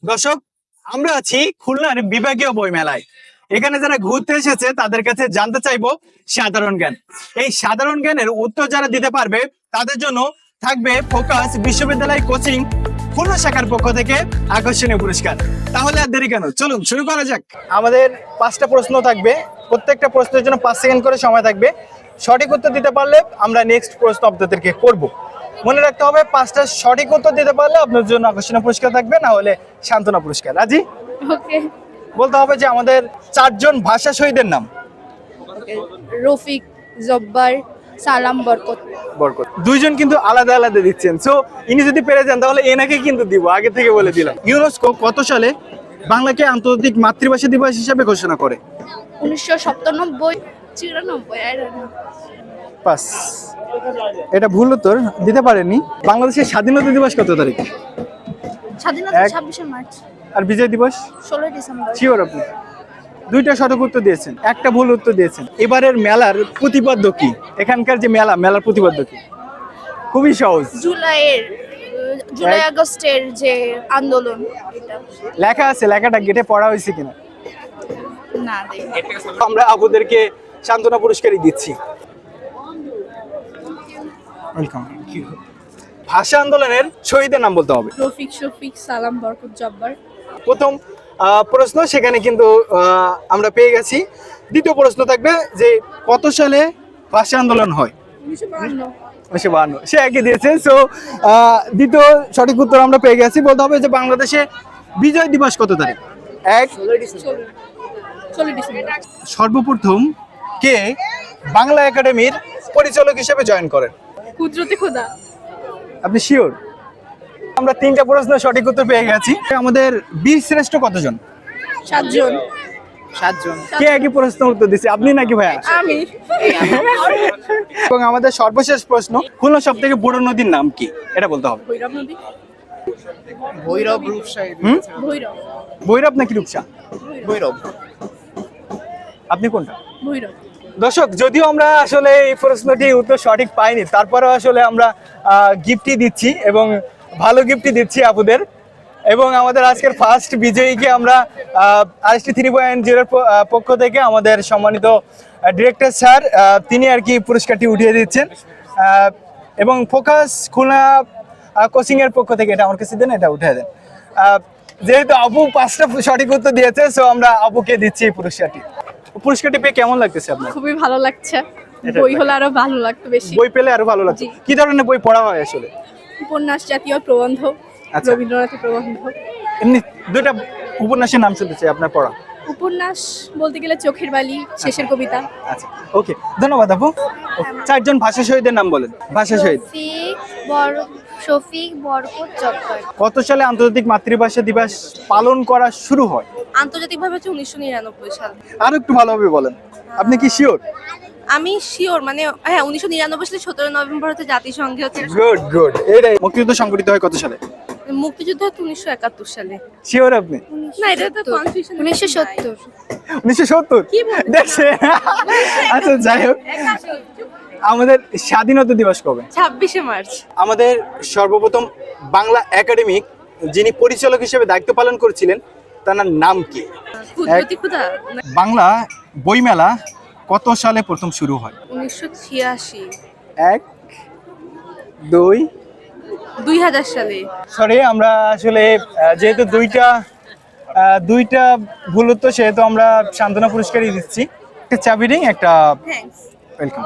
দর্শক, আমরা আছি খুলনার বিভাগীয় বই মেলায়। এখানে যারা ঘুরতে এসেছে তাদের কাছে জানতে চাইবো সাধারণ জ্ঞান। এই সাধারণ জ্ঞানের উত্তর যারা দিতে পারবে তাদের জন্য থাকবে ফোকাস বিশ্ববিদ্যালয় কোচিং খুলনা শাখার পক্ষ থেকে আকর্ষণীয় পুরস্কার। তাহলে আর দেরি কেন, চলুন শুরু করা যাক। আমাদের 5টা প্রশ্ন থাকবে, প্রত্যেকটা প্রশ্নের জন্য 5 সেকেন্ড করে সময় থাকবে। সঠিক উত্তর দিতে পারলে আমরা নেক্সট প্রশ্ন আপনাদেরকে করব। মনে রাখতে হবে 5টা সঠিক উত্তর দিতে পারলে আপনার জন্য আকর্ষণীয় পুরস্কার থাকবে, না হলে সান্ত্বনা পুরস্কার। রাজি? ওকে। বলতে হবে যে আমাদের 4জন ভাষা শহীদের নাম। রফিক, জব্বার, সালাম, বরকত। বরকত। দুইজন কিন্তু আলাদা আলাদা দিচ্ছেন, সো ইনি যদি পেরে যান তাহলে এনাকে কিন্তু দিব, আগে থেকে বলে দিলাম। ইউনেস্কো কত সালে বাংলাকে আন্তর্জাতিক মাতৃভাষা দিবস হিসেবে ঘোষণা করে? 1997, 94, I don't know. পাস। এটা ভুল উত্তর, দিতে পারেননি। বাংলাদেশের স্বাধীনতা দিবস কত তারিখ? স্বাধীনতা এক। 26শে মার্চ, আর বিজয় দিবস? 16 ডিসেম্বর। শিওর আপনি? দুইটা সঠিক উত্তর দিয়েছেন, একটা ভুল উত্তর দিয়েছেন। এবারের মেলার প্রতিপাদ্য কি? এখানকার যে মেলার প্রতিপাদ্য কি? খুবই সহজ। জুলাই আগস্টের যে আন্দোলন, এটা লেখা আছে, লেখাটা গেটে পড়া হয়েছে কিনা? না দেখি। আমরা আপুদেরকে সান্ত্বনা পুরস্কারই দিচ্ছি। ওয়েলকাম। ভাষা আন্দোলনের শহীদের নাম বলতে হবে। রফিক, শফিক, সালাম, বরকত, জব্বার। প্রথম প্রশ্ন সেখানে কিন্তু আমরা পেয়ে গেছি। দ্বিতীয় প্রশ্ন থাকবে যে কত সালে ভাষা আন্দোলন হয়? 1952। 1952। সে একই দিয়েছে। সো দ্বিতীয় সঠিক উত্তর আমরা পেয়ে গেছি। বলতে হবে যে বাংলাদেশে বিজয় দিবস কত তারিখ? 1 16 ডিসেম্বর। সর্বপ্রথম কে বাংলা একাডেমির পরিচালক হিসেবে জয়েন করেন? কুদরতে খোদা। আপনি শিওর? আমরা 3টা প্রশ্ন সঠিক উত্তর পেয়ে গেছি। আমাদের বীর শ্রেষ্ঠ কতজন? 7 জন। 7 জন। কে একই প্রশ্ন উত্তর দিচ্ছে, আপনি নাকি ভাইয়া? আমি। এবং আমাদের সর্বশেষ প্রশ্ন, খুলনা সব থেকে বড় নদীর নাম কি? এটা বলতে হবে। ভৈরব নদী। ভৈরব রূপসা। ভৈরব। ভৈরব নাকি রূপসা? ভৈরব। আপনি কোনটা? ভৈরব। দর্শক, যদিও আমরা আসলে এই প্রশ্নটি উত্তর সঠিক পাইনি, তারপরেও আসলে আমরা গিফটই দিচ্ছি এবং ভালো গিফটই দিচ্ছি আপুদের। এবং আমাদের আজকের ফার্স্ট বিজয়ীকে আমরা RST 3.0 পক্ষ থেকে আমাদের সম্মানিত ডিরেক্টর স্যার তিনি আর কি পুরস্কারটি উঠিয়ে দিচ্ছেন। এবং ফোকাস খুলনা কোচিং এর পক্ষ থেকে, এটা আমার কাছে দেন, এটা উঠিয়ে দেন। যেহেতু আপু 5টা সঠিক উত্তর দিয়েছে, সো আমরা আপুকে দিচ্ছি এই পুরস্কারটি। পুরস্কারটি পেয়ে কেমন লাগতেছে আপনার? খুবই ভালো লাগছে। এটা বই হলে আরো ভালো লাগতো বেশি। বই পেলে আরো ভালো লাগছে। জি। কি ধরনের বই পড়া হয় আসলে? উপন্যাস, জাতীয় প্রবন্ধ, আচ্ছা। রবীন্দ্রনাথের প্রবন্ধ। এমনি দুইটা উপন্যাসের নাম শুনতে চাই আপনার পড়া। উপন্যাস বলতে গেলে চোখের বালি, শেষের কবিতা। আচ্ছা, ওকে, ধন্যবাদ আপু। 4জন ভাষা শহীদের নাম বলেন। ভাষা শহীদ। শফিক, বরকত, জব্বার। কত সালে আন্তর্জাতিক মাতৃভাষা দিবস পালন করা শুরু হয়? আন্তর্জাতিকভাবে হচ্ছে 1999 সাল। আরো একটু ভালোভাবে বলেন। আপনি কি শিওর? আমি শিওর, মানে হ্যাঁ 1999 সালে 17 নভেম্বর হচ্ছে জাতিসংঘে হচ্ছে গুড গুড। এইটাই। মুক্তিযুদ্ধ সংগঠিত হয় কত সালে? মুক্তিযুদ্ধ হচ্ছে 1971 সালে। শিওর আপনি? না, এটা তো কনফিউশন। 1970। 1970? কি বলছেন? দেখছে। আচ্ছা, যাই হোক, আমাদের স্বাধীনতা দিবস কবে? 26শে মার্চ। আমাদের সর্বপ্রথম বাংলা একাডেমিক যিনি পরিচালক হিসেবে দায়িত্ব পালন করেছিলেন তার নাম কি? কুদরতি খোদা। বাংলা বইমেলা কত সালে প্রথম শুরু হয়? 1986। 1 2 2000 সালে। সরি, আমরা আসলে যেহেতু দুইটা ভুল উত্তর, সেহেতু আমরা সান্ত্বনা পুরস্কারই দিচ্ছি। একটা চাবি রিং, একটা থ্যাঙ্কস। ওয়েলকাম।